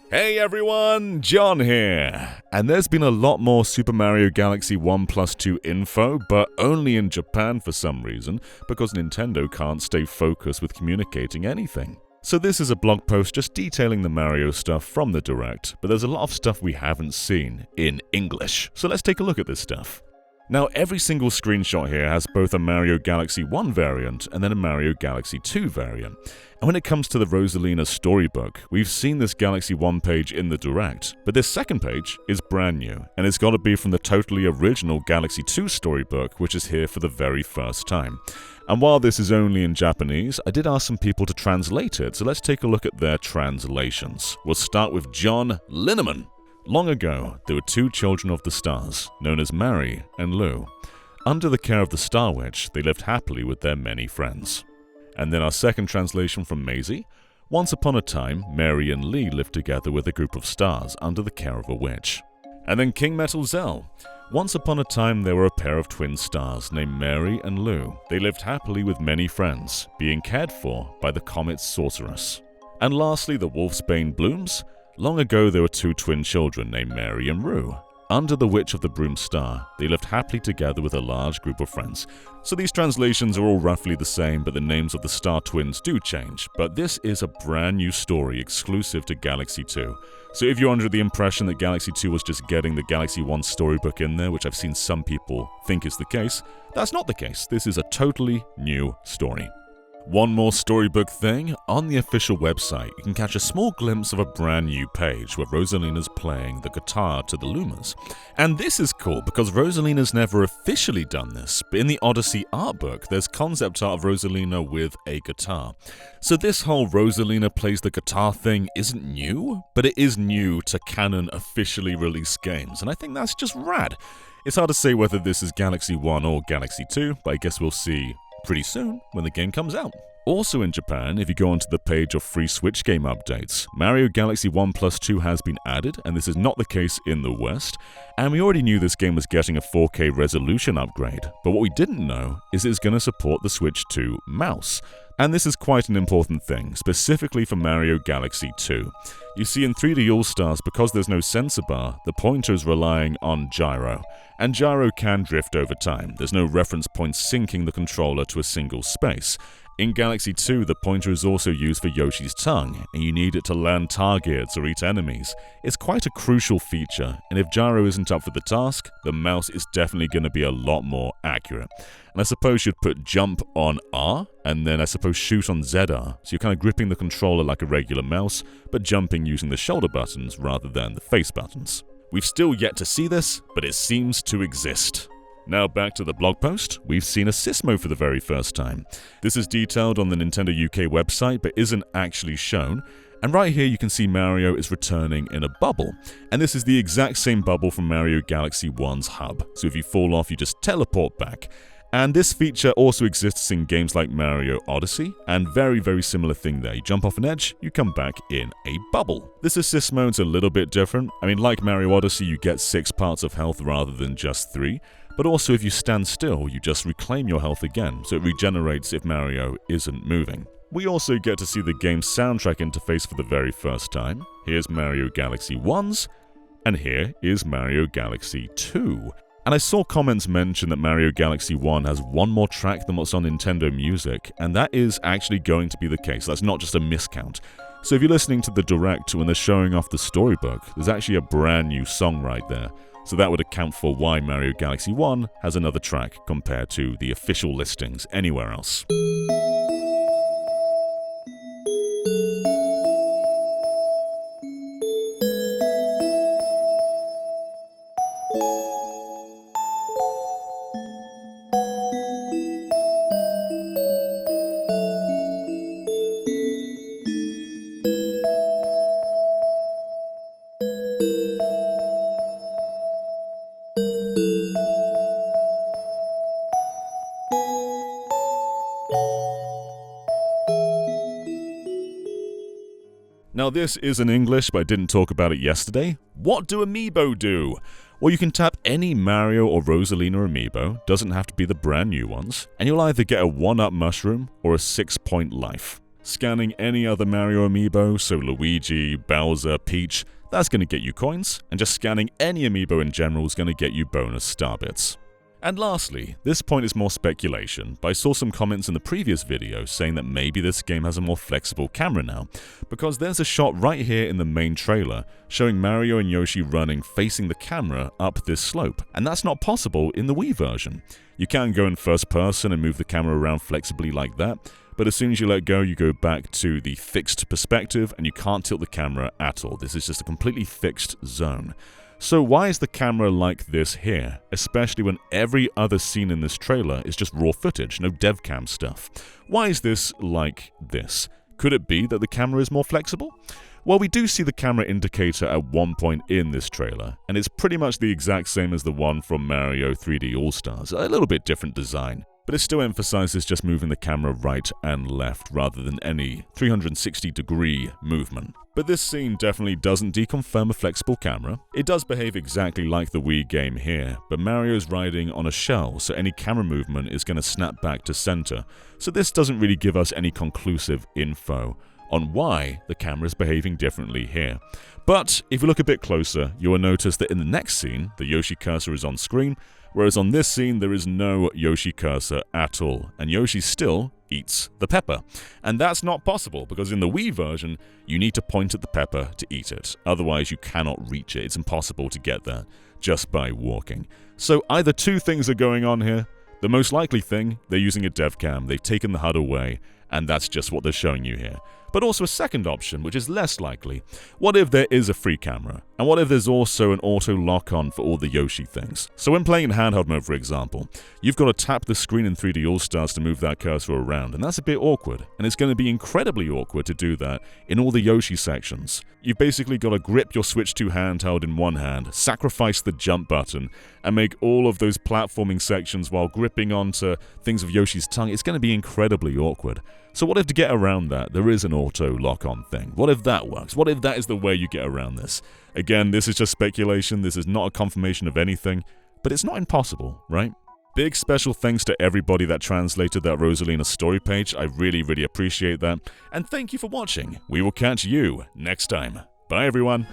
Hey everyone, John here! And there's been a lot more Super Mario Galaxy 1 Plus 2 info, but only in Japan for some reason, because Nintendo can't stay focused with communicating anything. So this is a blog post just detailing the Mario stuff from the Direct, but there's a lot of stuff we haven't seen in English. So let's take a look at this stuff. Now, every single screenshot here has both a Mario Galaxy 1 variant and then a Mario Galaxy 2 variant. And when it comes to the Rosalina storybook, we've seen this Galaxy 1 page in the Direct, but this second page is brand new, and it's got to be from the totally original Galaxy 2 storybook, which is here for the very first time. And while this is only in Japanese, I did ask some people to translate it, so let's take a look at their translations. We'll start with John Linneman. Long ago, there were two children of the stars, known as Mary and Lou. Under the care of the Star Witch, they lived happily with their many friends. And then our second translation from Maisie. Once upon a time, Mary and Lee lived together with a group of stars under the care of a witch. And then King Metal Zell. Once upon a time, there were a pair of twin stars named Mary and Lou. They lived happily with many friends, being cared for by the comet's sorceress. And lastly, the Wolfsbane Blooms. Long ago, there were two twin children named Mary and Rue. Under the Witch of the Broom Star, they lived happily together with a large group of friends. So these translations are all roughly the same, but the names of the star twins do change. But this is a brand new story exclusive to Galaxy 2. So if you're under the impression that Galaxy 2 was just getting the Galaxy 1 storybook in there, which I've seen some people think is the case, that's not the case. This is a totally new story. One more storybook thing, on the official website, you can catch a small glimpse of a brand new page where Rosalina's playing the guitar to the Lumas. And this is cool because Rosalina's never officially done this, but in the Odyssey art book, there's concept art of Rosalina with a guitar. So this whole Rosalina plays the guitar thing isn't new, but it is new to canon officially released games, and I think that's just rad. It's hard to say whether this is Galaxy 1 or Galaxy 2, but I guess we'll see pretty soon when the game comes out. Also in Japan, if you go onto the page of free Switch game updates, Mario Galaxy 1 Plus 2 has been added, and this is not the case in the West. And we already knew this game was getting a 4K resolution upgrade, but what we didn't know is it's going to support the Switch 2 mouse. And this is quite an important thing, specifically for Mario Galaxy 2. You see, in 3D All-Stars, because there's no sensor bar, the pointer is relying on gyro. And gyro can drift over time. There's no reference point syncing the controller to a single space. In Galaxy 2, the pointer is also used for Yoshi's tongue, and you need it to land targets or eat enemies. It's quite a crucial feature, and if gyro isn't up for the task, the mouse is definitely going to be a lot more accurate. And I suppose you'd put jump on R, and then I suppose shoot on ZR, so you're kind of gripping the controller like a regular mouse, but jumping using the shoulder buttons rather than the face buttons. We've still yet to see this, but it seems to exist. Now back to the blog post, we've seen a Sismo for the very first time. This is detailed on the Nintendo UK website, but isn't actually shown. And right here you can see Mario is returning in a bubble. And this is the exact same bubble from Mario Galaxy 1's hub. So if you fall off, you just teleport back. And this feature also exists in games like Mario Odyssey, and very similar thing there. You jump off an edge, you come back in a bubble. This assist mode's a little bit different. I mean, like Mario Odyssey, you get 6 parts of health rather than just 3. But also if you stand still, you just reclaim your health again, so it regenerates if Mario isn't moving. We also get to see the game's soundtrack interface for the very first time. Here's Mario Galaxy 1's, and here is Mario Galaxy 2. And I saw comments mention that Mario Galaxy 1 has one more track than what's on Nintendo Music, and that is actually going to be the case. That's not just a miscount. So if you're listening to the Direct when they're showing off the storybook, there's actually a brand new song right there. So that would account for why Mario Galaxy 1 has another track compared to the official listings anywhere else. Now this is in English, but I didn't talk about it yesterday. What do amiibo do? Well, you can tap any Mario or Rosalina amiibo, doesn't have to be the brand new ones, and you'll either get a 1-up mushroom or a 6-point life. Scanning any other Mario amiibo, so Luigi, Bowser, Peach, that's going to get you coins, and just scanning any amiibo in general is going to get you bonus star bits. And lastly, this point is more speculation, but I saw some comments in the previous video saying that maybe this game has a more flexible camera now, because there's a shot right here in the main trailer showing Mario and Yoshi running facing the camera up this slope, and that's not possible in the Wii version. You can go in first person and move the camera around flexibly like that, but as soon as you let go, you go back to the fixed perspective and you can't tilt the camera at all. This is just a completely fixed zone. So why is the camera like this here, especially when every other scene in this trailer is just raw footage, no dev cam stuff? Why is this like this? Could it be that the camera is more flexible? Well, we do see the camera indicator at one point in this trailer, and it's pretty much the exact same as the one from Mario 3D All-Stars, a little bit different design. But it still emphasizes just moving the camera right and left rather than any 360-degree movement. But this scene definitely doesn't deconfirm a flexible camera. It does behave exactly like the Wii game here, but Mario's riding on a shell, so any camera movement is going to snap back to center. So this doesn't really give us any conclusive info on why the camera is behaving differently here. But if you look a bit closer, you will notice that in the next scene, the Yoshi cursor is on screen, whereas on this scene there is no Yoshi cursor at all, and Yoshi still eats the pepper. And that's not possible, because in the Wii version, you need to point at the pepper to eat it. Otherwise, you cannot reach it. It's impossible to get there just by walking. So either two things are going on here. The most likely thing, they're using a dev cam, they've taken the HUD away, and that's just what they're showing you here. But also a second option, which is less likely. What if there is a free camera? And what if there's also an auto lock-on for all the Yoshi things? So when playing in handheld mode, for example, you've got to tap the screen in 3D All-Stars to move that cursor around, and that's a bit awkward. And it's going to be incredibly awkward to do that in all the Yoshi sections. You've basically got to grip your Switch 2 handheld in one hand, sacrifice the jump button, and make all of those platforming sections while gripping onto things of Yoshi's tongue. It's going to be incredibly awkward. So what if to get around that, there is an auto lock-on thing? What if that works? What if that is the way you get around this? Again, this is just speculation, this is not a confirmation of anything, but it's not impossible, right? Big special thanks to everybody that translated that Rosalina story page, I really appreciate that. And thank you for watching. We will catch you next time. Bye everyone!